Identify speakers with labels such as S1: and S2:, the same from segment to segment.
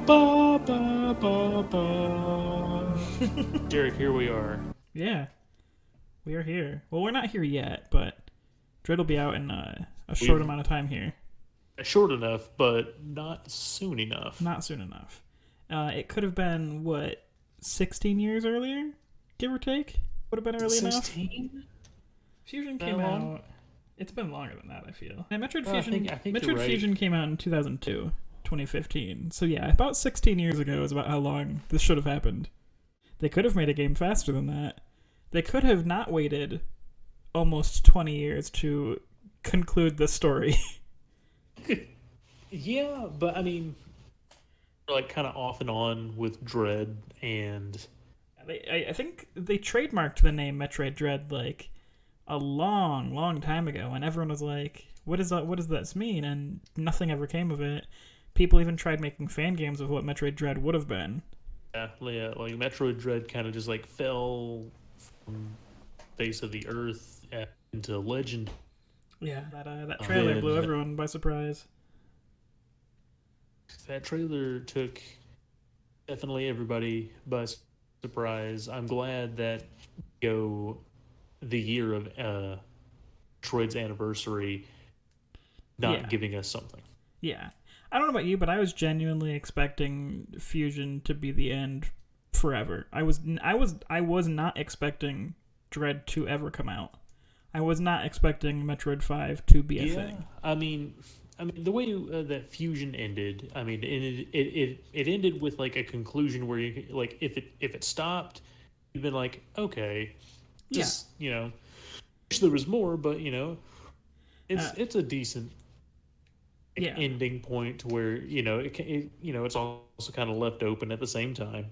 S1: Ba, ba, ba, ba. Derek, here we are.
S2: Yeah, we are here. Well, we're not here yet, but Dread will be out in a short
S1: We've
S2: amount of time here.
S1: short enough, but not soon enough.
S2: Not soon enough. It could have been, what, 16 years earlier? Give or take? Would have been early enough?
S1: 16?
S2: Fusion
S1: That
S2: came
S1: long?
S2: out... It's been longer than that, I feel. And Metroid
S1: Well,
S2: Fusion,
S1: I think you're
S2: Metroid
S1: right.
S2: Fusion came out in 2002, 2015. So yeah, about 16 years ago is about how long this should have happened. They could have made a game faster than that. They could have not waited almost 20 years to conclude the story.
S1: Yeah, but I mean, like kind of off and on with Dread, and
S2: I think they trademarked the name Metroid Dread like a long, long time ago, and everyone was like, "What is that? What does this mean?" And nothing ever came of it. People even tried making fan games of what Metroid Dread would have been.
S1: yeah, like Metroid Dread kind of just like fell from face of the earth into legend.
S2: Yeah, that trailer blew
S1: And
S2: everyone by surprise.
S1: that trailer took definitely everybody by surprise. I'm glad that go the year of Metroid's anniversary not
S2: Yeah,
S1: giving us something.
S2: yeah. I don't know about you, but I was genuinely expecting Fusion to be the end forever. I was not expecting Dread to ever come out. I was not expecting Metroid 5 to be a
S1: Yeah,
S2: thing.
S1: I mean the way that Fusion ended. I mean, it ended with like a conclusion where you like if it stopped, you'd been like, okay,
S2: Yeah.
S1: just wish there was more, but
S2: Uh,
S1: it's a decent
S2: yeah.
S1: ending point where it's also kind of left open at the same time.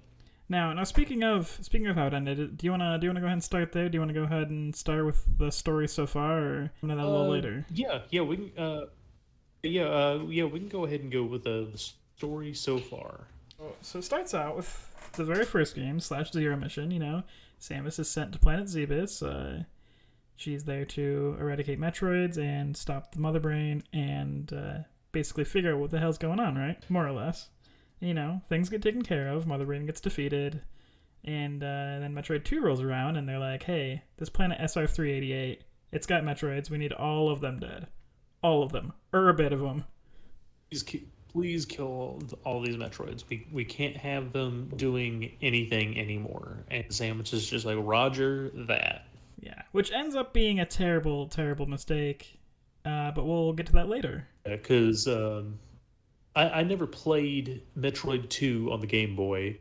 S2: Now, speaking of how it ended, do you wanna go ahead and start there? Do you wanna go ahead and start with the story so far, or that a little later?
S1: Yeah, we can. We can go ahead and go with the story so far.
S2: So it starts out with the very first game, /0 mission. Samus is sent to planet Zebus. She's there to eradicate Metroids and stop the Mother Brain and basically figure out what the hell's going on, right? More or less. Things get taken care of, Mother Brain gets defeated, and then Metroid 2 rolls around and they're like, hey, this planet SR388, it's got Metroids, we need all of them dead. All of them. Or a bit of them.
S1: Please kill all these Metroids. We can't have them doing anything anymore. And Samus is just like, Roger that.
S2: Yeah. Which ends up being a terrible, terrible mistake. But we'll get to that later.
S1: Because I never played Metroid 2 on the Game Boy.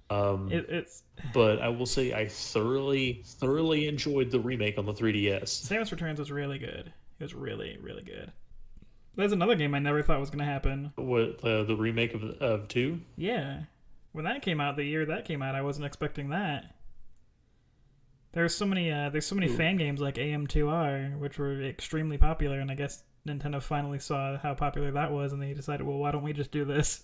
S2: It's
S1: But I will say I thoroughly enjoyed the remake on the 3DS.
S2: Samus Returns was really good. It was really, really good. There's another game I never thought was going to happen.
S1: What the remake of 2?
S2: Yeah. When that came out, the year that came out, I wasn't expecting that. There's so many
S1: Ooh.
S2: fan games like AM2R, which were extremely popular, and I guess Nintendo finally saw how popular that was, and they decided, well, why don't we just do this?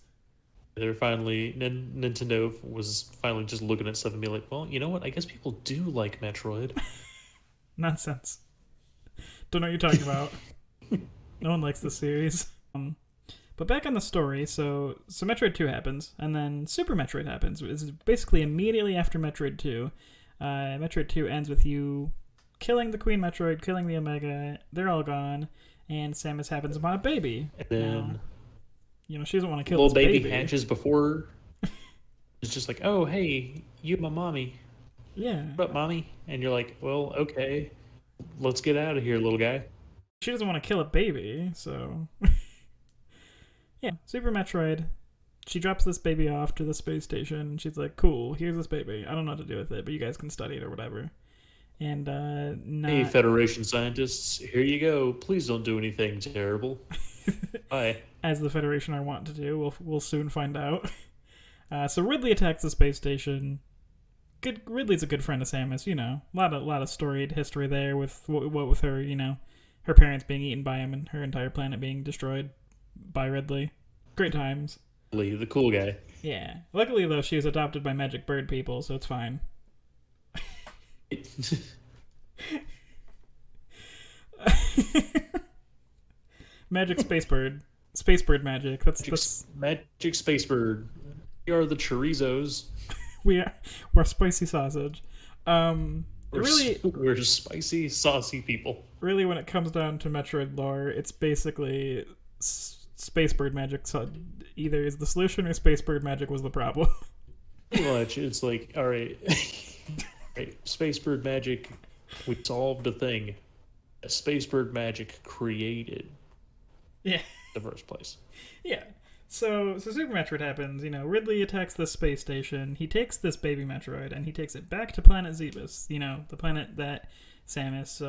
S1: They're finally Nintendo was finally just looking at stuff and be like, well, you know what? I guess people do like Metroid.
S2: Nonsense. Don't know what you're talking about. No one likes this series. But back on the story, so Metroid 2 happens, and then Super Metroid happens. It's basically immediately after Metroid 2. Metroid 2 ends with you killing the Queen Metroid, killing the Omega. They're all gone, and Samus happens upon a baby.
S1: And then
S2: She doesn't want to kill
S1: little
S2: this
S1: baby
S2: baby.
S1: hatches before her. It's just like, oh, hey, you my mommy.
S2: Yeah.
S1: What up, mommy? And you're like, well, okay, let's get out of here, little guy.
S2: She doesn't want to kill a baby, so... Yeah, Super Metroid. She drops this baby off to the space station. She's like, cool, here's this baby. I don't know what to do with it, but you guys can study it or whatever. And,
S1: Hey, Federation scientists, here you go. Please don't do anything terrible. Bye.
S2: As the Federation are wont to do, we'll soon find out. So Ridley attacks the space station. Ridley's a good friend of Samus, A lot of storied history there with what with her, her parents being eaten by him and her entire planet being destroyed by Ridley. Great times.
S1: Lee, the cool guy.
S2: Yeah. Luckily, though, she was adopted by magic bird people, so it's fine. Magic space bird. Space bird magic. That's
S1: Magic Space Bird. We are the chorizos.
S2: we're spicy sausage.
S1: We're,
S2: Really,
S1: we're spicy, saucy people.
S2: really, when it comes down to Metroid lore, it's basically space bird magic. So either is the solution or space bird magic was the problem.
S1: Pretty much, it's like, all right, right, Space Bird magic. We solved a thing. Space Bird magic created
S2: Yeah.
S1: the first place.
S2: Yeah. So Super Metroid happens. You know, Ridley attacks the space station. He takes this baby Metroid and he takes it back to planet Zebus. You know, the planet that Samus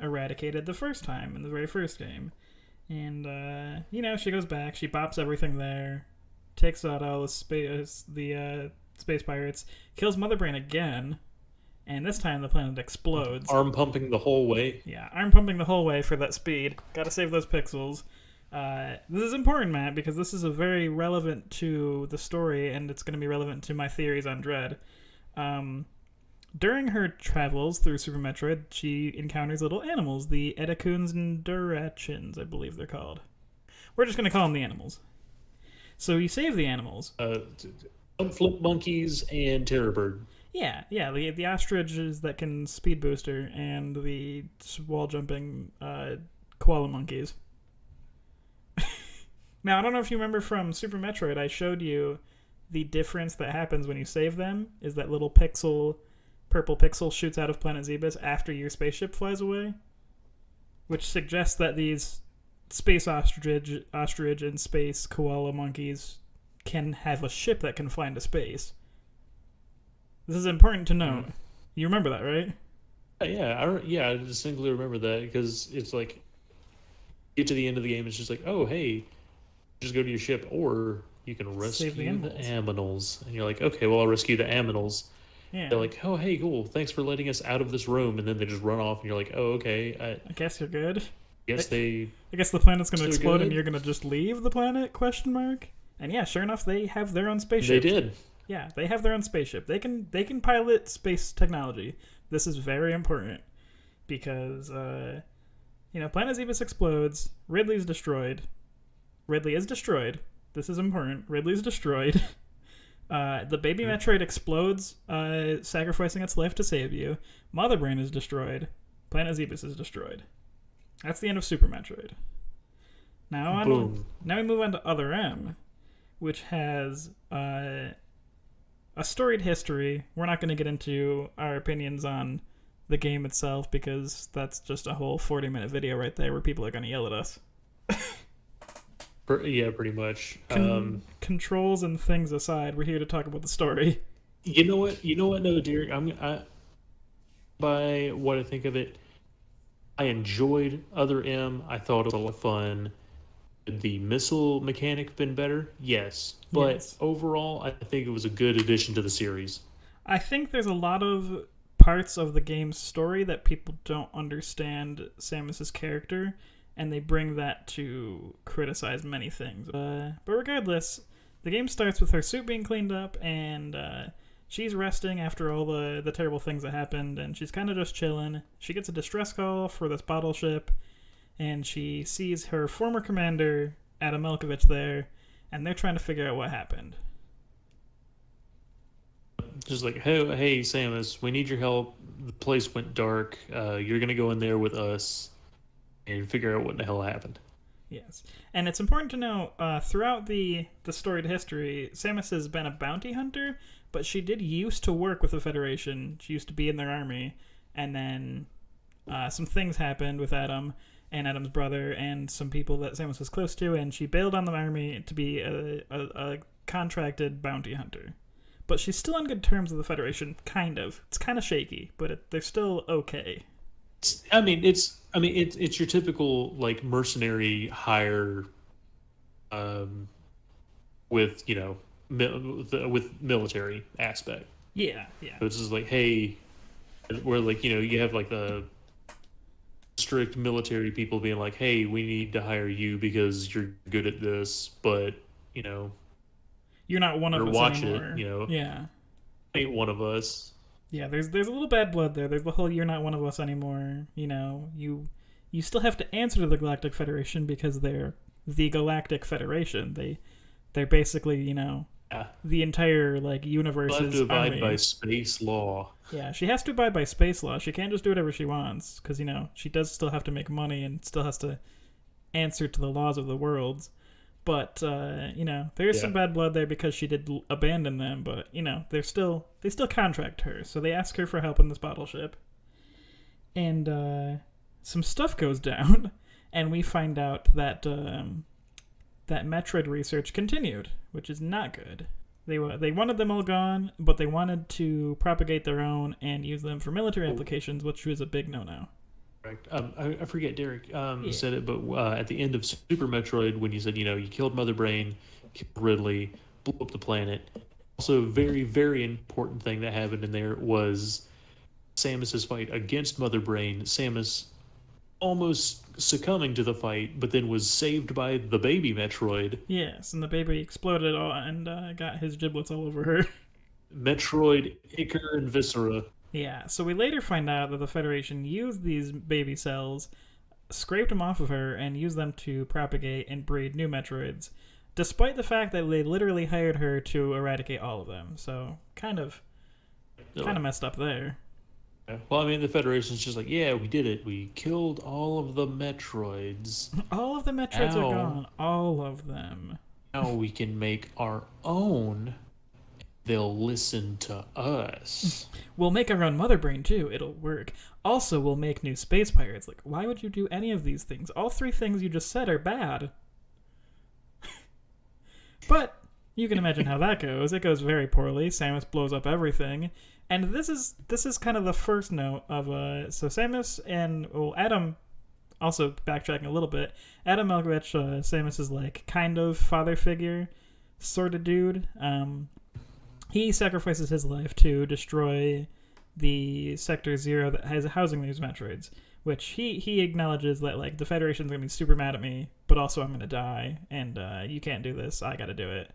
S2: eradicated the first time in the very first game. And you know, she goes back. She bops everything there, takes out all the space pirates, kills Mother Brain again, and this time the planet explodes.
S1: Arm pumping the whole way.
S2: Yeah, arm pumping the whole way for that speed. Gotta save those pixels. This is important, Matt, because this is a very relevant to the story, and it's going to be relevant to my theories on Dread. During her travels through Super Metroid, she encounters little animals, the Edakuns and Durachins, I believe they're called. We're just going to call them the animals. So you save the animals.
S1: Flip monkeys and Terror Bird.
S2: Yeah, the ostriches that can speed booster and the wall jumping koala monkeys. Now, I don't know if you remember from Super Metroid, I showed you the difference that happens when you save them is that little purple pixel shoots out of planet Zebus after your spaceship flies away, which suggests that these space ostrich and space koala monkeys can have a ship that can fly into space. This is important to know. You remember that, right?
S1: I distinctly remember that because it's like, get to the end of the game, it's just like, oh, hey, just go to your ship, or you can rescue the aminals. And you're like, okay, well, I'll rescue the aminals. Yeah. They're like, oh, hey, cool, thanks for letting us out of this room. And then they just run off, and you're like, oh, okay.
S2: I guess you're good.
S1: I guess the
S2: planet's going to explode, good. And you're going to just leave the planet, ? And yeah, sure enough, they have their own spaceship.
S1: They did.
S2: Yeah, they have their own spaceship. They can pilot space technology. This is very important because, planet Zebus explodes. Ridley is destroyed. This is important. Ridley's destroyed. The baby Metroid explodes, sacrificing its life to save you. Mother Brain is destroyed. Planet Zebus is destroyed. That's the end of Super Metroid. Now we move on to Other M, which has a storied history. We're not going to get into our opinions on the game itself because that's just a whole 40-minute video right there where people are going to yell at us.
S1: Yeah, pretty much.
S2: Controls and things aside, we're here to talk about the story.
S1: You know what? No, Derek. By what I think of it, I enjoyed Other M. I thought it was a lot of fun. The missile mechanic been better? Yes. But overall, I think it was a good addition to the series.
S2: I think there's a lot of parts of the game's story that people don't understand Samus's character, and they bring that to criticize many things. But regardless, the game starts with her suit being cleaned up, and she's resting after all the terrible things that happened, and she's kind of just chilling. She gets a distress call for this bottle ship, and she sees her former commander, Adam Melkovich, there, and they're trying to figure out what happened.
S1: Just like, hey, Samus, we need your help. The place went dark. You're going to go in there with us and figure out what the hell happened.
S2: Yes. And it's important to know, throughout the storied history, Samus has been a bounty hunter, but she did used to work with the Federation. She used to be in their army, and then some things happened with Adam and Adam's brother and some people that Samus was close to, and she bailed on the army to be a contracted bounty hunter. But she's still on good terms with the Federation, kind of. It's kind of shaky, but they're still okay.
S1: It's your typical like mercenary hire, with with military aspect.
S2: Yeah.
S1: So it's just like, hey, where like you have like the strict military people being like, hey, we need to hire you because you're good at this, but
S2: you're not one of us
S1: watch
S2: anymore.
S1: It,
S2: Yeah.
S1: Ain't one of us.
S2: Yeah, there's a little bad blood there. There's the whole "you're not one of us anymore." You still have to answer to the Galactic Federation because they're the Galactic Federation. They're basically, the entire universe's
S1: You'll have to abide
S2: army.
S1: by space law.
S2: Yeah, she has to abide by space law. She can't just do whatever she wants because she does still have to make money and still has to answer to the laws of the worlds. But there is some bad blood there because she did abandon them. But they still contract her, so they ask her for help in this battleship. And some stuff goes down, and we find out that that Metroid research continued, which is not good. They wanted them all gone, but they wanted to propagate their own and use them for military applications, which was a big no-no.
S1: Correct. I forget Derek said it, but at the end of Super Metroid, when you said, you killed Mother Brain, killed Ridley, blew up the planet. Also, a very, very important thing that happened in there was Samus's fight against Mother Brain. Samus almost succumbing to the fight, but then was saved by the baby Metroid.
S2: Yes, and the baby exploded and got his giblets all over her.
S1: Metroid, Ichor, and Viscera.
S2: Yeah, so we later find out that the Federation used these baby cells, scraped them off of her, and used them to propagate and breed new Metroids, despite the fact that they literally hired her to eradicate all of them. So kind of messed up there.
S1: Well, I mean, the Federation's just like, yeah, we did it. We killed all of the Metroids.
S2: All of the Metroids are gone. All of them.
S1: Now we can make our own. They'll listen to us.
S2: We'll make our own Mother Brain, too. It'll work. Also, we'll make new space pirates. Why would you do any of these things? All three things you just said are bad. But you can imagine how that goes. It goes very poorly. Samus blows up everything. And this is kind of the first note of so Samus and Adam, also backtracking a little bit, Adam Malkovich, Samus's kind of father figure sort of dude. He sacrifices his life to destroy the Sector Zero that has housing these Metroids, which he acknowledges that the Federation's gonna be super mad at me, but also I'm gonna die, and you can't do this. I gotta do it.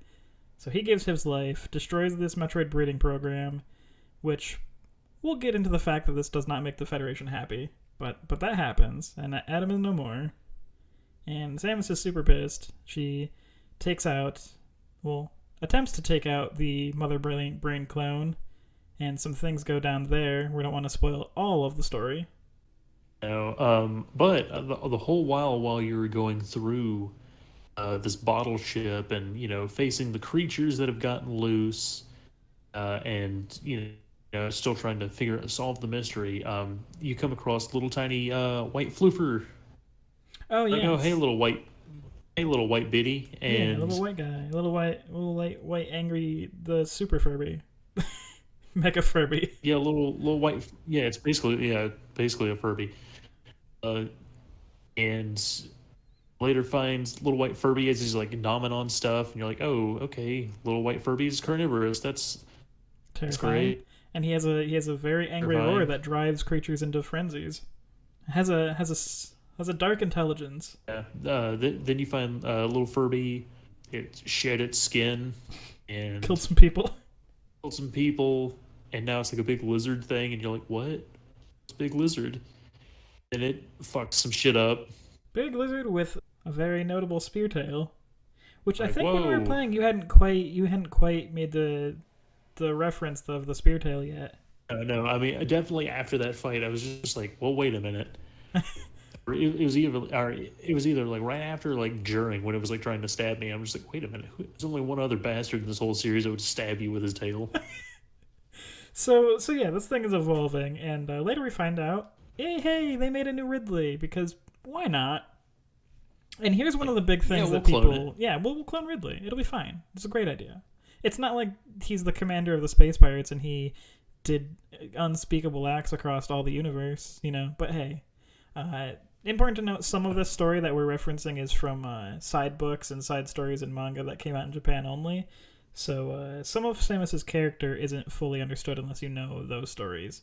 S2: So he gives his life, destroys this Metroid breeding program, which we'll get into the fact that this does not make the Federation happy, but that happens, and Adam is no more. And Samus is super pissed. She attempts to take out the Mother Brain clone, and some things go down there. We don't want to spoil all of the story.
S1: No, but the whole while you were going through this bottle ship and, facing the creatures that have gotten loose, and, still trying to solve the mystery, you come across little tiny white floofer.
S2: Oh, yeah.
S1: Hey, little white bitty, and
S2: little white guy, little white angry, the super Furby, Mecha Furby.
S1: Yeah, little white. Yeah, it's basically a Furby. And later finds little white Furby as he's nomming on stuff, and you're like, oh, okay, little white Furby's carnivorous. That's great.
S2: And he has a very angry roar that drives creatures into frenzies. Has a dark intelligence.
S1: Yeah. Then you find little Furby. It shed its skin and
S2: killed some people.
S1: And now it's a big lizard thing, and you're like, what? It's a big lizard. And it fucks some shit up.
S2: Big lizard with a very notable spear tail, which I think
S1: whoa.
S2: when we were playing, you hadn't quite made the reference of the spear tail yet.
S1: No, I mean, definitely after that fight, I was just like, well, wait a minute. It was either right after or during when it was trying to stab me. I'm just like, wait a minute, there's only one other bastard in this whole series that would stab you with his tail.
S2: So yeah, this thing is evolving, and later we find out, hey, they made a new Ridley, because why not? And here's one of the big things that people... Yeah, we'll clone Ridley. It'll be fine. It's a great idea. It's not like he's the commander of the Space Pirates and he did unspeakable acts across all the universe, but hey... important to note, some of this story that we're referencing is from side books and side stories and manga that came out in Japan only. So some of Samus's character isn't fully understood unless you know those stories.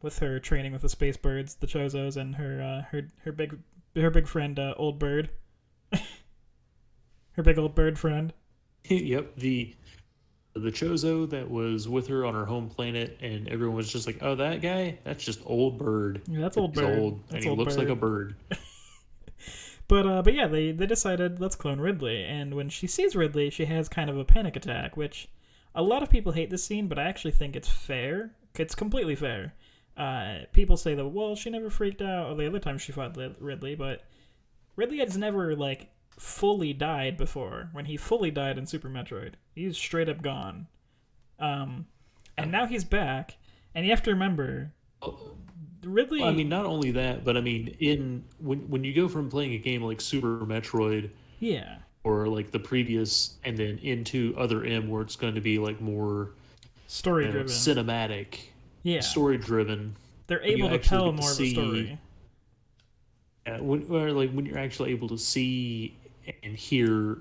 S2: With her training with the space birds, the Chozos, and her big friend Old Bird, her big old bird friend.
S1: Yep, the Chozo that was with her on her home planet, and everyone was just like, "Oh, that guy? That's just Old Bird.
S2: Yeah, that's Old Bird.
S1: Old, and he looks like a bird."
S2: But yeah, they decided, let's clone Ridley. And when she sees Ridley, she has kind of a panic attack, which a lot of people hate this scene, but I actually think it's fair. It's completely fair. People say that, well, she never freaked out or the other time she fought Ridley, but Ridley has never, like, fully died before. When he fully died in Super Metroid, he's straight up gone. And now he's back, and you have to remember, Ridley...
S1: Well, I mean, not only that, but I mean, when you go from playing a game like Super Metroid...
S2: Yeah.
S1: Or, like, the previous, and then into Other M, where it's going to be, like, more...
S2: Story-driven.
S1: Cinematic.
S2: Yeah.
S1: Story-driven.
S2: They're able to tell more of a story.
S1: When you're actually able to see and hear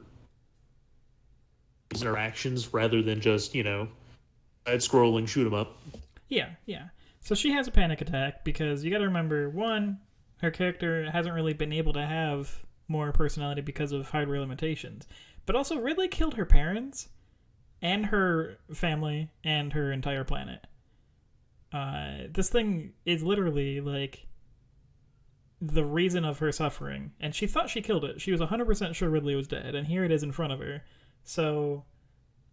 S1: interactions rather than just, side scrolling, shoot 'em up.
S2: Yeah. So she has a panic attack because you got to remember, one, her character hasn't really been able to have more personality because of hardware limitations. But also, Ridley killed her parents and her family and her entire planet. This thing is literally, like, the reason of her suffering. And she thought she killed it. She was 100% sure Ridley was dead, and here it is in front of her. So,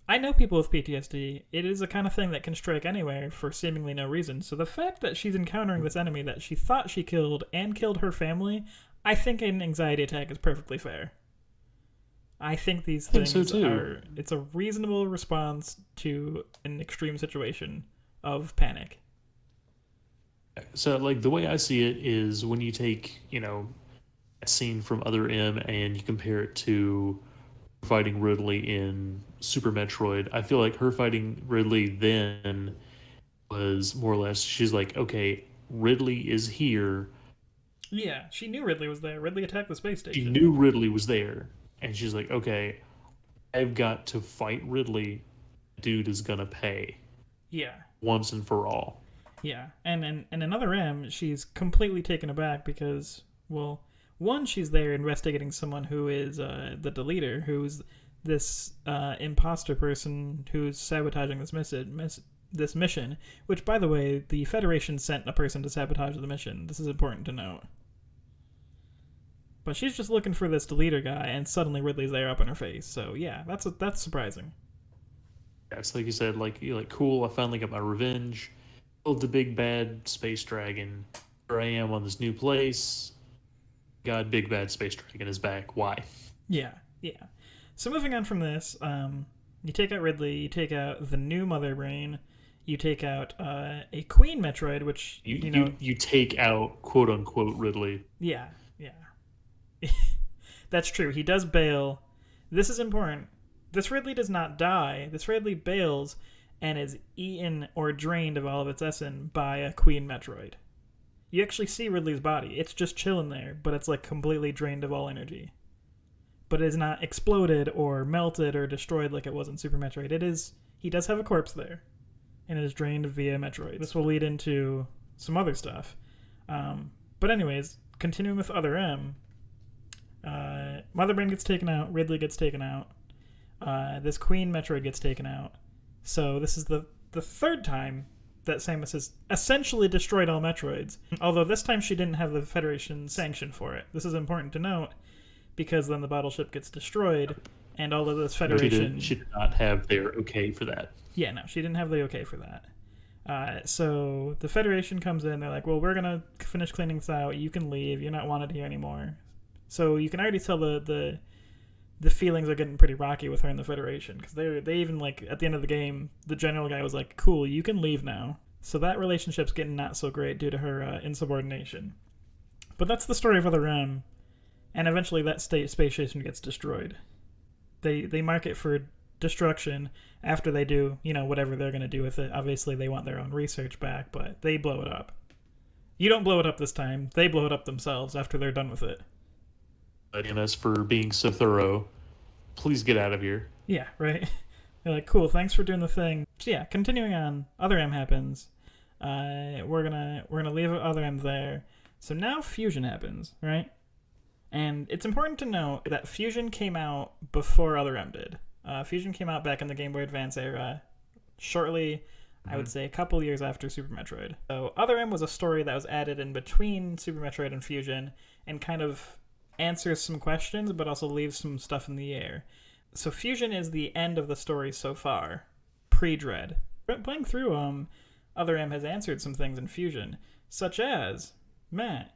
S2: I know people with PTSD. It is a kind of thing that can strike anywhere for seemingly no reason. So the fact that she's encountering this enemy that she thought she killed and killed her family, I think an anxiety attack is perfectly fair. I think these things are... It's a reasonable response to an extreme situation of panic.
S1: So, like, the way I see it is when you take, a scene from Other M and you compare it to fighting Ridley in Super Metroid, I feel like her fighting Ridley then was more or less, she's like, okay, Ridley is here.
S2: Yeah, she knew Ridley was there. Ridley attacked the space station.
S1: She knew Ridley was there. And she's like, okay, I've got to fight Ridley. Dude is gonna pay.
S2: Yeah.
S1: Once and for all.
S2: Yeah, and in Other M, she's completely taken aback because, well, one, she's there investigating someone who is the deleter, who's this imposter person who's sabotaging this mission, which, by the way, the Federation sent a person to sabotage the mission. This is important to note. But she's just looking for this deleter guy, and suddenly Ridley's there up in her face. So yeah, that's surprising.
S1: Yeah, it's like you said, you're like, cool, I finally got my revenge. Killed the big bad space dragon. Here I am on this new place. God, big bad space dragon is back. Why?
S2: Yeah. So moving on from this, you take out Ridley, you take out the new Mother Brain, you take out a Queen Metroid, which
S1: you take out quote unquote Ridley.
S2: Yeah. That's true. He does bail. This is important. This Ridley does not die. This Ridley bails and is eaten or drained of all of its essence by a Queen Metroid. You actually see Ridley's body. It's just chilling there, but it's like completely drained of all energy. But it is not exploded or melted or destroyed like it was in Super Metroid. He does have a corpse there, and it is drained via Metroid. This will lead into some other stuff. But anyways, continuing with Other M, Mother Brain gets taken out, Ridley gets taken out, this Queen Metroid gets taken out. So this is the third time that Samus has essentially destroyed all Metroids. Although this time she didn't have the Federation sanction for it. This is important to note, because then the battleship gets destroyed, and all of this Federation...
S1: She did not have their okay for that.
S2: Yeah, no, she didn't have the okay for that. So the Federation comes in, they're like, well, we're going to finish cleaning this out, you can leave, you're not wanted here anymore. So you can already tell the feelings are getting pretty rocky with her in the Federation, because they even, like, at the end of the game, the general guy was like, cool, you can leave now. So that relationship's getting not so great due to her insubordination. But that's the story of Other M, and eventually that space station gets destroyed. They mark it for destruction after they do, whatever they're going to do with it. Obviously, they want their own research back, but they blow it up. You don't blow it up this time. They blow it up themselves after they're done with it.
S1: And as for being so thorough, please get out of here.
S2: Yeah, right? They're like, cool, thanks for doing the thing. So yeah, continuing on, Other M happens. We're gonna leave Other M there. So now Fusion happens, right? And it's important to note that Fusion came out before Other M did. Fusion came out back in the Game Boy Advance era, shortly, I would say a couple years after Super Metroid. So Other M was a story that was added in between Super Metroid and Fusion, and kind of answers some questions, but also leaves some stuff in the air. So Fusion is the end of the story so far, pre-Dread. But playing through, Other M has answered some things in Fusion, such as, Matt,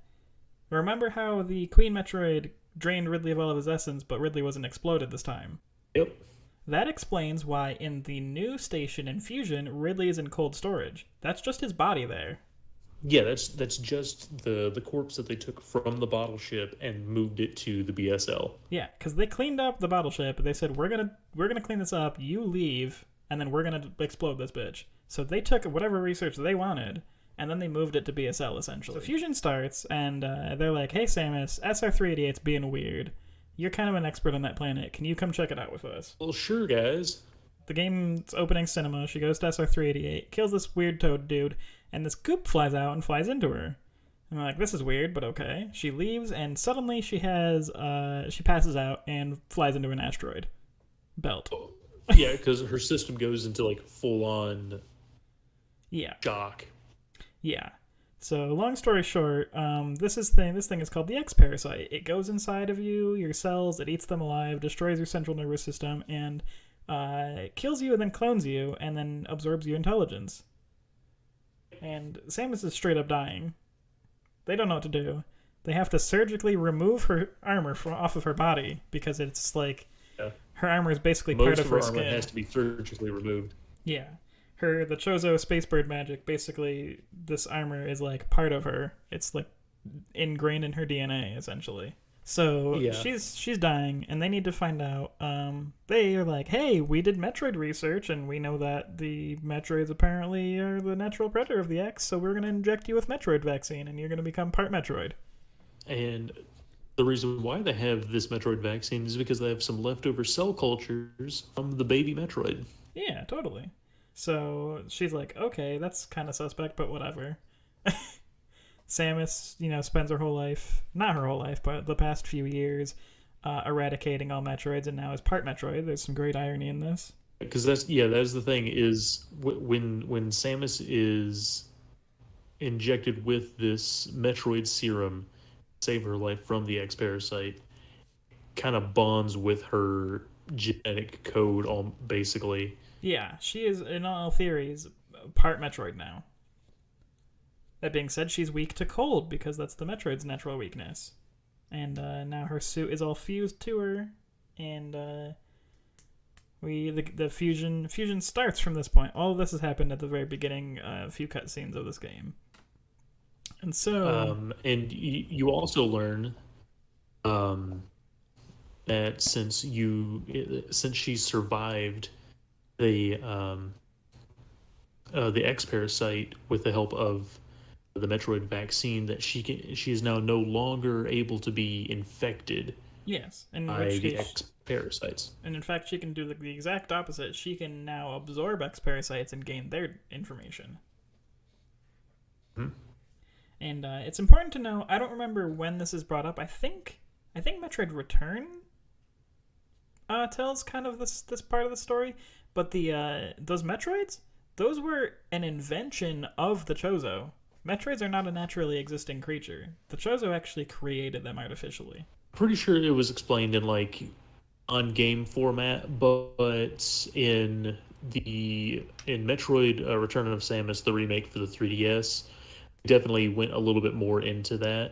S2: remember how the Queen Metroid drained Ridley of all of his essence, but Ridley wasn't exploded this time?
S1: Yep.
S2: That explains why in the new station in Fusion, Ridley is in cold storage. That's just his body there.
S1: Yeah, that's just the corpse that they took from the bottle ship and moved it to the BSL.
S2: Yeah, because they cleaned up the bottle ship. They said, we're gonna clean this up, you leave, and then we're gonna explode this bitch. So they took whatever research they wanted, and then they moved it to BSL, essentially. So Fusion starts, and they're like, hey, Samus, SR388's being weird. You're kind of an expert on that planet. Can you come check it out with us?
S1: Well, sure, guys.
S2: The game's opening cinema. She goes to SR388, kills this weird toad dude, and this goop flies out and flies into her. And I'm like, this is weird, but okay. She leaves, and suddenly she passes out and flies into an asteroid belt.
S1: Yeah, because her system goes into like full-on shock.
S2: Yeah. So long story short, this thing is called the X Parasite. It goes inside of you, your cells, it eats them alive, destroys your central nervous system, and it kills you and then clones you and then absorbs your intelligence. And Samus is straight up dying. They don't know what to do. They have to surgically remove her armor off of her body because it's like her armor is basically part of her skin. Most of her armor
S1: has to be surgically removed.
S2: Yeah. The Chozo Spacebird magic, basically this armor is like part of her. It's like ingrained in her DNA, essentially. So she's dying, and they need to find out. They are like, hey, we did Metroid research, and we know that the Metroids apparently are the natural predator of the X, so we're going to inject you with Metroid Vaccine, and you're going to become part Metroid.
S1: And the reason why they have this Metroid Vaccine is because they have some leftover cell cultures from the baby Metroid.
S2: Yeah, totally. So she's like, okay, that's kind of suspect, but whatever. Samus, spends her whole life, not her whole life, but the past few years, eradicating all Metroids, and now is part Metroid. There's some great irony in this.
S1: Because that's the thing is when Samus is injected with this Metroid serum, save her life from the X Parasite, kind of bonds with her genetic code, all basically. Yeah,
S2: she is, in all theories, part Metroid now. That being said, she's weak to cold because that's the Metroid's natural weakness. And now her suit is all fused to her, and the fusion starts from this point. All of this has happened at the very beginning, a few cutscenes of this game. And so...
S1: and you also learn that since she survived the X Parasite with the help of the Metroid Vaccine, that she is now no longer able to be infected.
S2: Yes,
S1: by the X Parasites.
S2: And in fact, she can do the exact opposite. She can now absorb X Parasites and gain their information.
S1: Hmm.
S2: And it's important to know. I don't remember when this is brought up. I think Metroid Return tells kind of this part of the story. But those Metroids, those were an invention of the Chozo. Metroids are not a naturally existing creature. The Chozo actually created them artificially.
S1: Pretty sure it was explained in on game format, but in Metroid Return of Samus, the remake for the 3DS, definitely went a little bit more into that.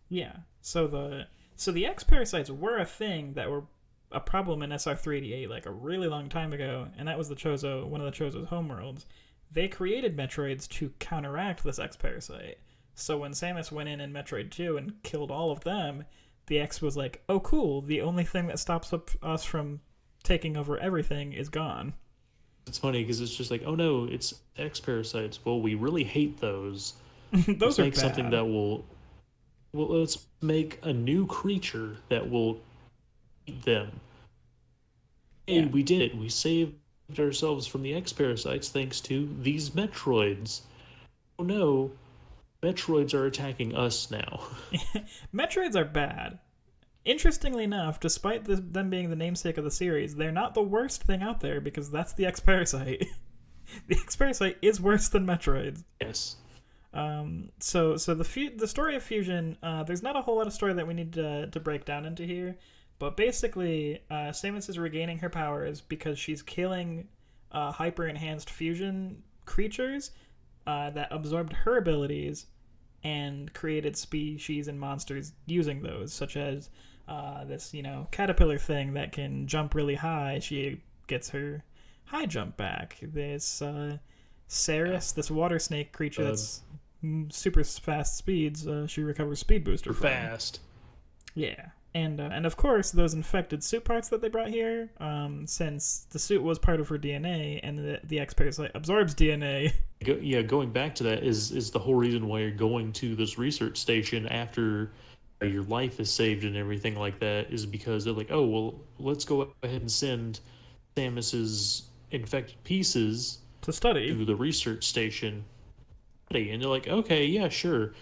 S2: Yeah. So the X Parasites were a thing that were a problem in SR388 a really long time ago, and that was one of the Chozo's homeworlds. They created Metroids to counteract this X Parasite. So when Samus went in Metroid 2 and killed all of them, the X was like, oh cool, the only thing that stops us from taking over everything is gone.
S1: It's funny because it's just like, oh no, it's X Parasites. Well, we really hate those.
S2: Those
S1: let's make something that let's make a new creature that will eat them. Hey, we did it. We saved ourselves from the X Parasites thanks to these Metroids. Oh no, Metroids are attacking us now.
S2: Metroids are bad. Interestingly enough, despite them being the namesake of the series, they're not the worst thing out there because that's the X Parasite. The X Parasite is worse than Metroids.
S1: Yes.
S2: So the story of Fusion, there's not a whole lot of story that we need to break down into here, but basically, Samus is regaining her powers because she's killing hyper enhanced fusion creatures that absorbed her abilities and created species and monsters using those, such as this, caterpillar thing that can jump really high. She gets her high jump back. This Ceres, this water snake creature that's super fast speeds, she recovers speed booster from.
S1: Fast.
S2: Yeah. And of course, those infected suit parts that they brought here, since the suit was part of her DNA, and the X Parasite absorbs DNA.
S1: Going back to that is the whole reason why you're going to this research station after your life is saved and everything like that, is because they're like, oh, well, let's go ahead and send Samus's infected pieces
S2: to study
S1: to the research station. And they're like, okay, yeah, sure.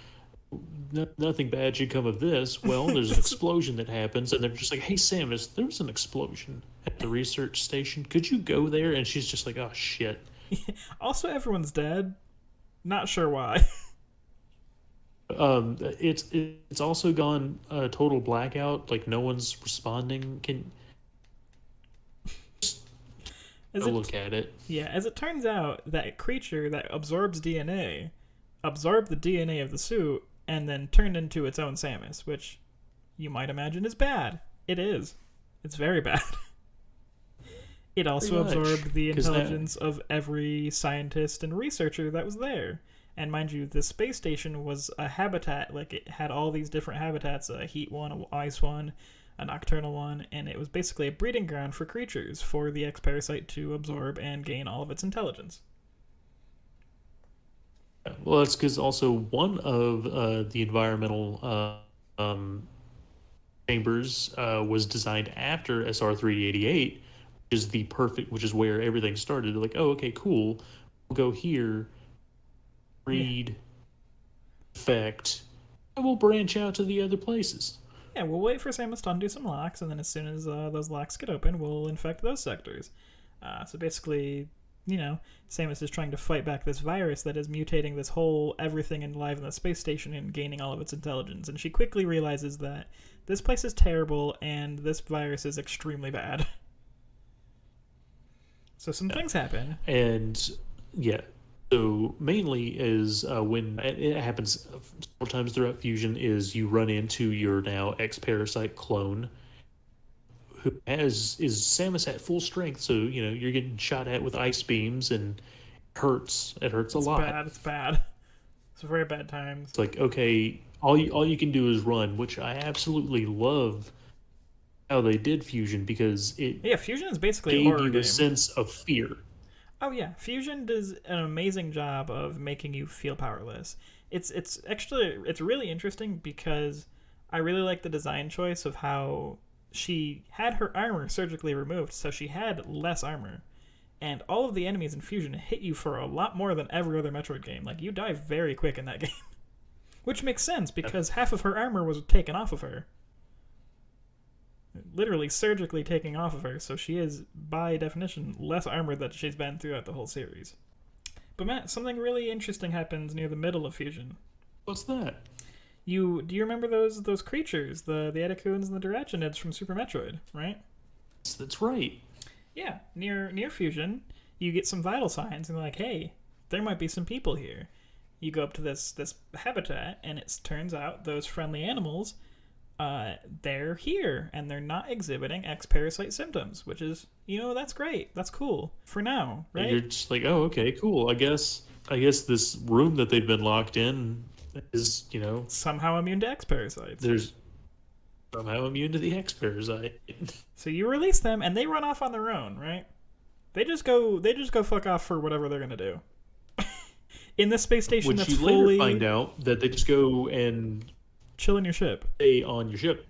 S1: Nothing bad should come of this. Well, there's an explosion that happens, and they're just like, hey, Samus, there was an explosion at the research station. Could you go there? And she's just like, oh, shit.
S2: Also, everyone's dead. Not sure why.
S1: It's also gone total blackout. Like, no one's responding. Can look at it.
S2: Yeah, as it turns out, that creature that absorbs DNA absorbed the DNA of the suit and then turned into its own Samus, which you might imagine is bad. It is. It's very bad. It also absorbed the intelligence of every scientist and researcher that was there. And mind you, the space station was a habitat. Like, it had all these different habitats, a heat one, an ice one, a nocturnal one, and it was basically a breeding ground for creatures for the X Parasite to absorb and gain all of its intelligence.
S1: Well, that's because also one of the environmental chambers was designed after SR388, which is where everything started. They're like, oh, okay, cool. We'll go here, read, effect, and we'll branch out to the other places.
S2: Yeah, we'll wait for Samus to undo some locks, and then as soon as those locks get open, we'll infect those sectors. So basically, Samus is trying to fight back this virus that is mutating this whole everything alive in the space station and gaining all of its intelligence. And she quickly realizes that this place is terrible and this virus is extremely bad. So some things happen.
S1: And, yeah. So mainly is when it happens several times throughout Fusion is you run into your now X Parasite clone, who is Samus at full strength. So you're getting shot at with ice beams and it hurts. It hurts a lot.
S2: It's bad. It's very bad times.
S1: It's like, okay, all you can do is run, which I absolutely love how they did Fusion, because
S2: Fusion is basically
S1: gave
S2: a horror
S1: you
S2: game.
S1: a sense of fear.
S2: Oh yeah, Fusion does an amazing job of making you feel powerless. It's really interesting because I really like the design choice of how she had her armor surgically removed, so she had less armor. And all of the enemies in Fusion hit you for a lot more than every other Metroid game. Like, you die very quick in that game. Which makes sense, because half of her armor was taken off of her. Literally surgically taking off of her, so she is, by definition, less armored than she's been throughout the whole series. But Matt, something really interesting happens near the middle of Fusion.
S1: What's that?
S2: Do you remember those creatures, the Edecoons and the Durachinids from Super Metroid, right?
S1: That's right.
S2: Yeah, near Fusion, you get some vital signs, and they're like, hey, there might be some people here. You go up to this habitat, and it turns out those friendly animals, they're here, and they're not exhibiting X Parasite symptoms, which is, that's great. That's cool. For now, right?
S1: You're just like, oh, okay, cool. I guess this room that they've been locked in is,
S2: somehow immune to X Parasites.
S1: There's somehow immune to the X Parasite.
S2: So you release them, and they run off on their own, right? They just go fuck off for whatever they're gonna do. In this space station,
S1: Which you later find out that they just go and
S2: chill in your ship.
S1: Stay on your ship.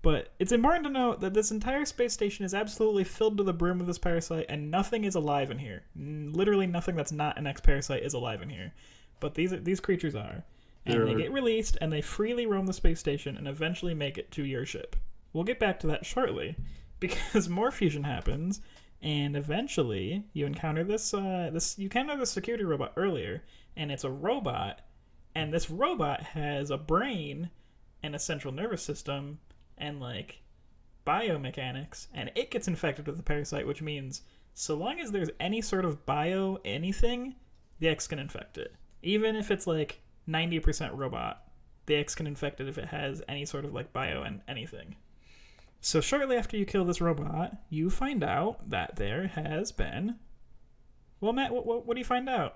S2: But it's important to note that this entire space station is absolutely filled to the brim with this parasite, and nothing is alive in here. Literally nothing that's not an X Parasite is alive in here. But these creatures are. And they get released, and they freely roam the space station and eventually make it to your ship. We'll get back to that shortly, because more fusion happens, and eventually you encounter this security robot earlier, and it's a robot And this robot has a brain and a central nervous system and like biomechanics, and it gets infected with the parasite, which means so long as there's any sort of bio anything, the X can infect it. Even if it's like 90% robot, the X can infect it if it has any sort of like bio and anything. So shortly after you kill this robot, you find out that there has been... Well, Matt, what do you find out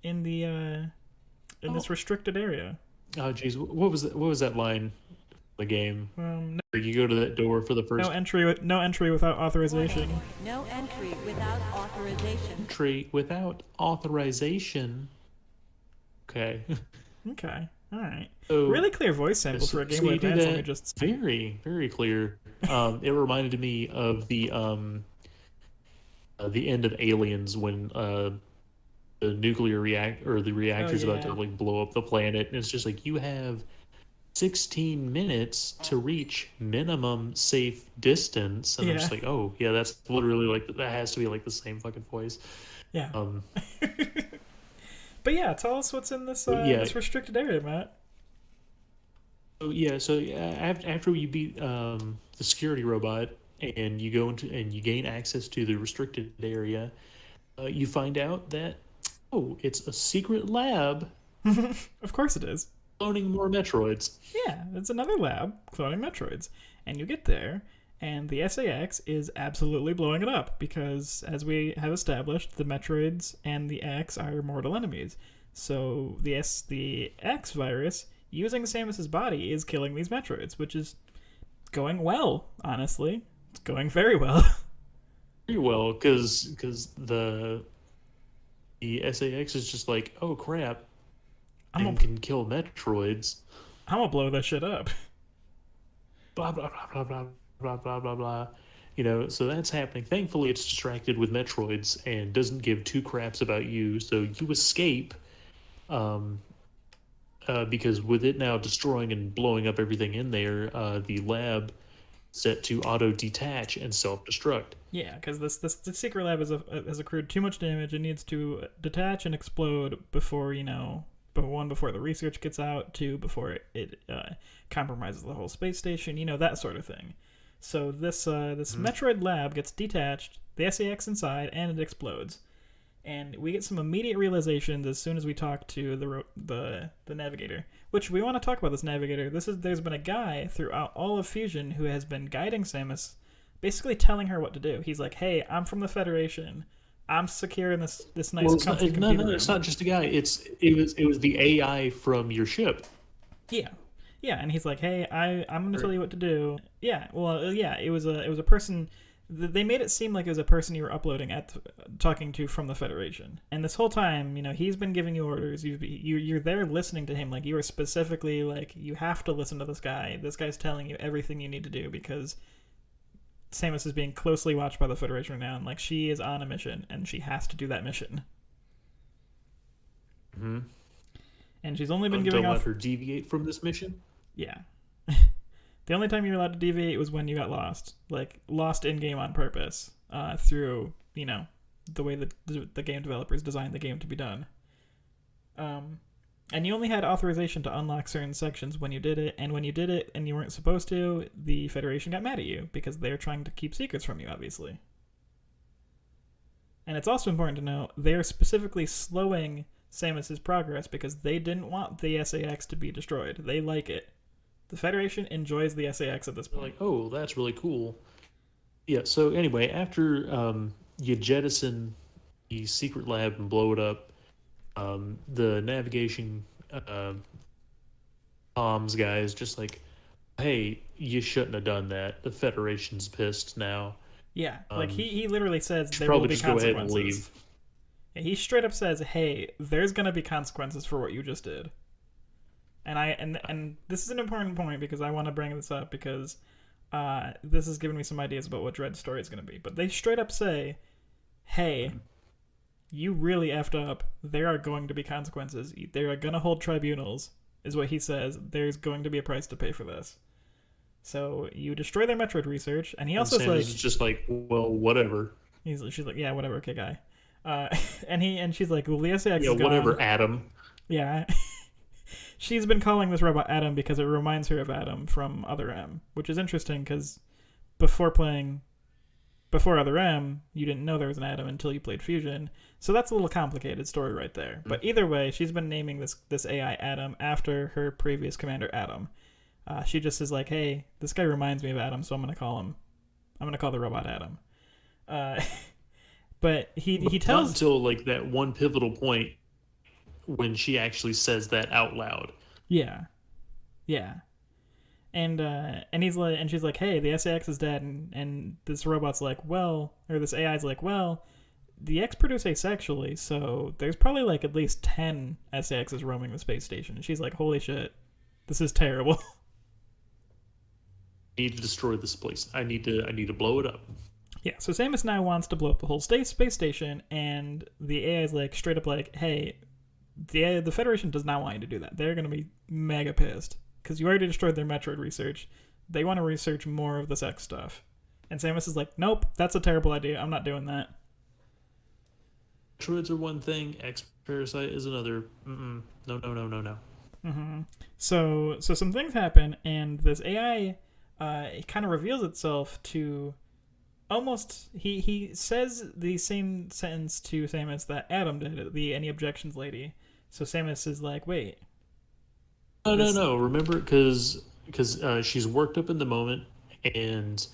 S2: in the this restricted area?
S1: Oh, geez, what was that line? The game. You go to that door for the first.
S2: No entry without authorization.
S3: No entry without authorization.
S1: Entry without authorization. Okay.
S2: Okay. All right.
S1: So,
S2: really clear voice sample for a Game Boy Advance. Let me just
S1: very, very clear. It reminded me of the end of Aliens when the nuclear reactor's about to like blow up the planet, and it's just like you have 16 minutes to reach minimum safe distance, and I'm just like, oh yeah, that's literally like that has to be like the same fucking voice.
S2: Yeah. But yeah, tell us what's in this this restricted area, Matt.
S1: So after you beat the security robot and you go into and you gain access to the restricted area, you find out that it's a secret lab.
S2: Of course it is.
S1: Cloning more Metroids.
S2: Yeah, it's another lab cloning Metroids. And you get there, and the SAX is absolutely blowing it up because, as we have established, the Metroids and the X are mortal enemies. So the X virus, using Samus's body, is killing these Metroids, which is going well, honestly. It's going very well.
S1: Very well, because the SAX is just like, oh crap, can kill Metroids.
S2: I'm gonna blow that shit up.
S1: Blah blah blah blah blah blah blah blah blah. You know, so that's happening. Thankfully, it's distracted with Metroids and doesn't give two craps about you. So you escape, because with it now destroying and blowing up everything in there, the lab set to auto detach and self destruct.
S2: Yeah, because the secret lab has accrued too much damage. It needs to detach and explode before before the research gets out, two, before it compromises the whole space station, that sort of thing. So this Metroid lab gets detached, the SAX inside, and it explodes. And we get some immediate realizations as soon as we talk to the navigator, which we want to talk about this navigator. There's been a guy throughout all of Fusion who has been guiding Samus, basically telling her what to do. He's like, hey, I'm from the Federation. I'm secure in this nice comfy computer room.
S1: It's not just a guy. It was the AI from your ship.
S2: Yeah, and he's like, "Hey, I'm gonna tell you what to do." Yeah, well, it was a person. They made it seem like it was a person you were talking to from the Federation. And this whole time, he's been giving you orders. You're there listening to him. Like you are specifically like you have to listen to this guy. This guy's telling you everything you need to do because Samus is being closely watched by the Federation right now, and like she is on a mission, and she has to do that mission.
S1: Mm-hmm.
S2: And she's only been giving off.
S1: Don't let her deviate from this mission.
S2: Yeah. The only time you're allowed to deviate was when you got lost, like lost in game on purpose, through the way that the game developers designed the game to be done. And you only had authorization to unlock certain sections when you did it, and when you did it and you weren't supposed to, the Federation got mad at you because they're trying to keep secrets from you, obviously. And it's also important to know they are specifically slowing Samus's progress because they didn't want the SAX to be destroyed. They like it. The Federation enjoys the SAX at this point.
S1: Like, oh, that's really cool. Yeah, so anyway, after you jettison the secret lab and blow it up, the navigation comms guy is just like, hey, you shouldn't have done that. The Federation's pissed now.
S2: Yeah, like he literally says there will be consequences. Go ahead and leave. Yeah, he straight up says, hey, there's going to be consequences for what you just did. And this is an important point because I want to bring this up because this has given me some ideas about what Dread's story is going to be. But they straight up say, hey, you really effed up. There are going to be consequences. They are going to hold tribunals, is what he says. There's going to be a price to pay for this. So you destroy their Metroid research, and he also
S1: is just like, well, whatever.
S2: She's like, yeah, whatever, okay, guy. And she's like, well, the SAX is gone.
S1: Yeah, whatever, Adam.
S2: Yeah. she's been calling this robot Adam because it reminds her of Adam from Other M, which is interesting because before Other M, you didn't know there was an Adam until you played Fusion. So that's a little complicated story right there. But either way, she's been naming this AI Adam after her previous commander Adam. She just is like, hey, this guy reminds me of Adam, so I'm gonna call the robot Adam. But he tells...
S1: Not until like that one pivotal point when she actually says that out loud.
S2: Yeah. And he's like, and she's like, hey, the SAX is dead, and this robot's like, well, or this AI's like, well, the X produce asexually, so there's probably like at least 10 SAXs roaming the space station. And she's like, holy shit, this is terrible.
S1: I need to destroy this place. I need to blow it up.
S2: Yeah, so Samus now wants to blow up the whole space station, and the AI is like straight up like, hey, the Federation does not want you to do that. They're going to be mega pissed because you already destroyed their Metroid research. They want to research more of this X stuff. And Samus is like, nope, that's a terrible idea. I'm not doing that.
S1: Metroids are one thing. X Parasite is another. No.
S2: Mm-hmm. So some things happen, and this AI it kind of reveals itself to almost... He says the same sentence to Samus that Adam did, the Any Objections lady. So Samus is like, wait.
S1: No. Remember, because she's worked up in the moment, and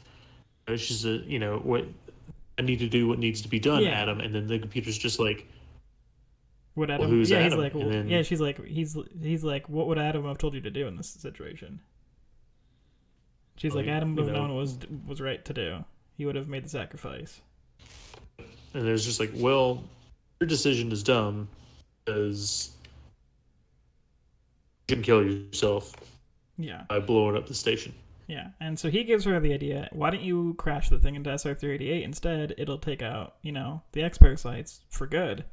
S1: she's what I need to do, what needs to be done, Adam. And then the computer's just like,
S2: what Adam?
S1: Well, who's Adam?
S2: He's like, well,
S1: then,
S2: yeah. She's like, he's like, what would Adam have told you to do in this situation? She's like, Adam would have known what was right to do. He would have made the sacrifice.
S1: And there's just like, well, your decision is dumb because you can kill yourself.
S2: Yeah.
S1: By blowing up the station.
S2: Yeah, and so he gives her the idea, why don't you crash the thing into SR-388 instead? It'll take out, the X Parasites for good.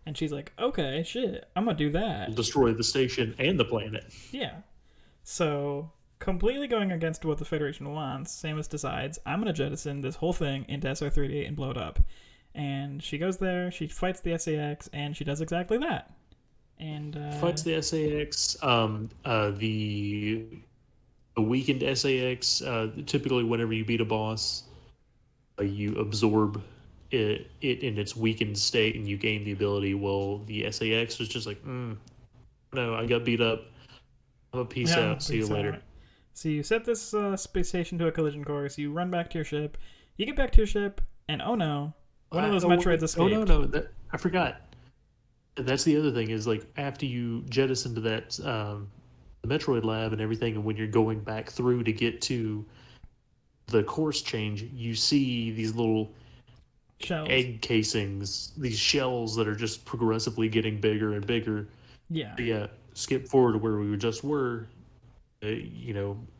S2: And she's like, okay, shit, I'm gonna do that.
S1: We'll destroy the station and the planet.
S2: Yeah. So, completely going against what the Federation wants, Samus decides, I'm gonna jettison this whole thing into SR-388 and blow it up. And she goes there, she fights the SAX, and she does exactly that. And
S1: fights the SAX, the weakened SAX, typically whenever you beat a boss, you absorb it in its weakened state and you gain the ability. Well, the SAX was just like, no, I got beat up. I'm a peace out. See you later.
S2: So you set this space station to a collision course, you run back to your ship, you get back to your ship, and oh no, one of those Metroids escaped.
S1: Oh no, I forgot. That's the other thing is like after you jettison to that the Metroid lab and everything, and when you're going back through to get to the course change, you see these little
S2: shells.
S1: Egg casings, these shells that are just progressively getting bigger and bigger. Yeah. Skip forward to where we just were.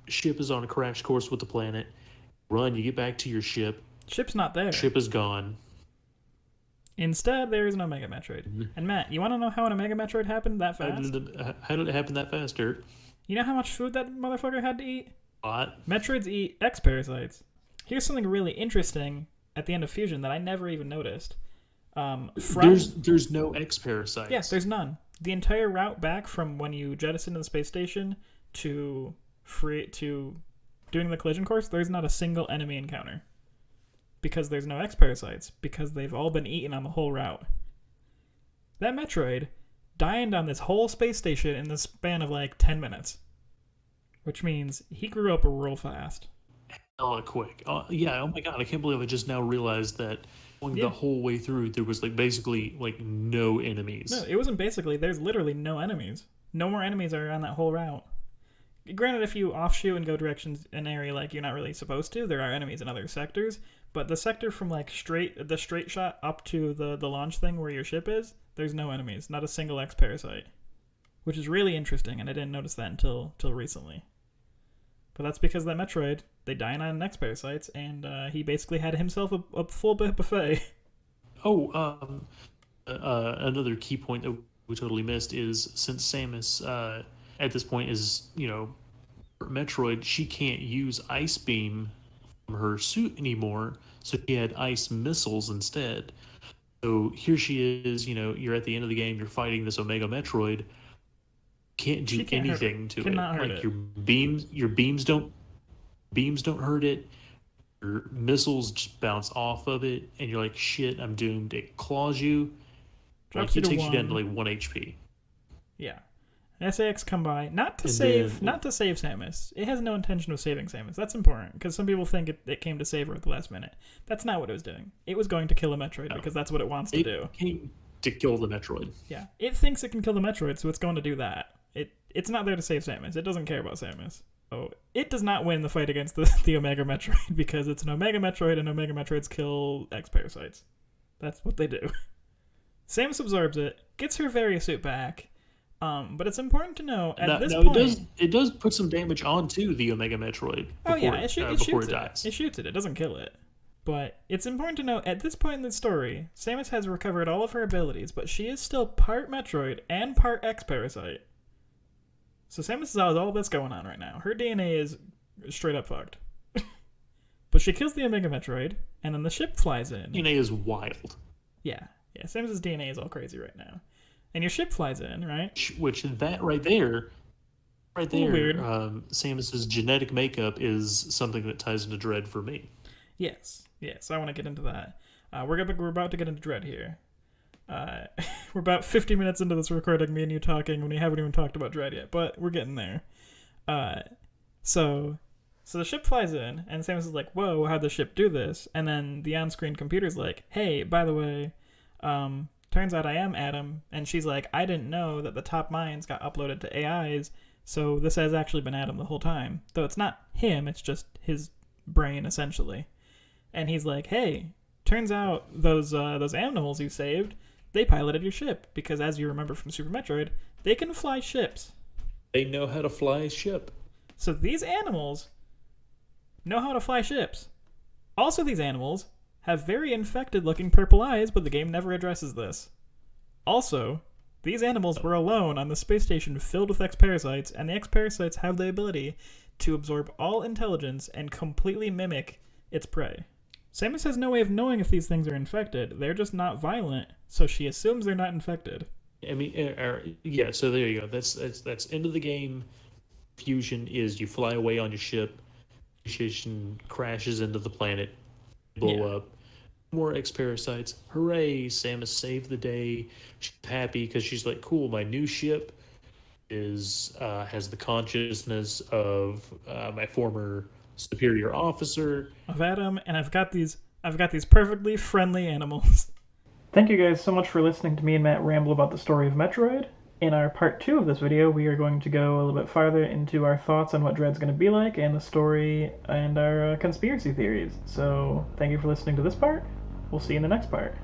S1: Ship is on a crash course with the planet. Run, you get back to your ship.
S2: Ship's not there.
S1: Ship is gone.
S2: Instead, there is an Omega Metroid.
S1: Mm-hmm.
S2: And Matt, you want to know how an Omega Metroid happened that fast?
S1: How did it happen that fast, Dirt?
S2: You know how much food that motherfucker had to eat?
S1: A lot.
S2: Metroids eat X Parasites. Here's something really interesting at the end of Fusion that I never even noticed.
S1: There's no X Parasites.
S2: Yes, there's none. The entire route back from when you jettison to the space station to doing the collision course, there's not a single enemy encounter. Because there's no X Parasites. Because they've all been eaten on the whole route. That Metroid dined on this whole space station in the span of like 10 minutes. Which means he grew up real fast.
S1: Hella quick. Yeah, oh my god, I can't believe I just now realized that going the whole way through, there was like basically like no enemies.
S2: No, it wasn't basically. There's literally no enemies. No more enemies are on that whole route. Granted, if you offshoot and go directions an area like you're not really supposed to, there are enemies in other sectors. But the sector from like the straight shot up to the launch thing where your ship is, there's no enemies. Not a single X Parasite. Which is really interesting, and I didn't notice that until recently. But that's because that Metroid, they dine on X Parasites, and he basically had himself a full buffet.
S1: Another key point that we totally missed is since Samus at this point is, Metroid, she can't use Ice Beam from her suit anymore, so she had ice missiles instead. So here she is, you're at the end of the game, you're fighting this Omega Metroid, can't do
S2: She can't hurt
S1: anything
S2: it.
S1: to it.
S2: Cannot hurt
S1: Like
S2: it.
S1: your beams don't hurt it. Your missiles just bounce off of it, and you're like, shit, I'm doomed. It claws you.
S2: Drops
S1: Like
S2: you
S1: it
S2: to
S1: takes you down to
S2: 1.
S1: like 1 HP.
S2: Yeah. SAX come by not to
S1: And
S2: save
S1: then-
S2: not to save Samus. It has no intention of saving Samus. That's important because some people think it came to save her at the last minute. That's not what it was doing. It was going to kill a Metroid because that's what it wants to
S1: It
S2: do.
S1: came to kill the Metroid.
S2: Yeah. It thinks it can kill the Metroid, so it's going to do that. It's not there to save Samus. It doesn't care about Samus. Oh, it does not win the fight against the Omega Metroid because it's an Omega Metroid and Omega Metroids kill X Parasites. That's what they do. Samus absorbs it, gets her various suit back, but it's important to know at this point...
S1: it does put some damage onto the Omega Metroid before,
S2: it
S1: before
S2: shoots
S1: it dies.
S2: It shoots it. It doesn't kill it. But it's important to know at this point in the story, Samus has recovered all of her abilities, but she is still part Metroid and part X Parasite. So Samus has all this going on right now. Her DNA is straight up fucked. But she kills the Omega Metroid, and then the ship flies in.
S1: DNA is wild.
S2: Yeah. Samus's DNA is all crazy right now. And your ship flies in, right?
S1: Which that right there,
S2: Weird.
S1: Samus's genetic makeup is something that ties into Dread for me.
S2: Yes. I want to get into that. We're about to get into Dread here. We're about 50 minutes into this recording, me and you talking, when we haven't even talked about Dread yet, but we're getting there. So the ship flies in, and Samus is like, whoa, how'd the ship do this? And then the on-screen computer's like, hey, by the way, turns out I am Adam. And she's like, I didn't know that the top minds got uploaded to AIs, so this has actually been Adam the whole time. Though it's not him, it's just his brain, essentially. And he's like, hey, turns out those animals you saved, they piloted your ship, because as you remember from Super Metroid, they can fly ships.
S1: They know how to fly a ship.
S2: So these animals know how to fly ships. Also, these animals have very infected-looking purple eyes, but the game never addresses this. Also, these animals were alone on the space station filled with X Parasites, and the X Parasites have the ability to absorb all intelligence and completely mimic its prey. Samus has no way of knowing if these things are infected. They're just not violent, so she assumes they're not infected.
S1: I mean, yeah. So there you go. That's end of the game. Fusion is you fly away on your ship. Station crashes into the planet, blow up. More X Parasites. Hooray! Samus saved the day. She's happy because she's like, cool. My new ship is has the consciousness of my former superior officer
S2: Of Adam, and I've got these perfectly friendly animals. Thank you guys so much for listening to me and Matt ramble about the story of Metroid. In our part 2 of this video, we are going to go a little bit farther into our thoughts on what Dread's going to be like, and the story, and our conspiracy theories. So, thank you for listening to this part. We'll see you in the next part.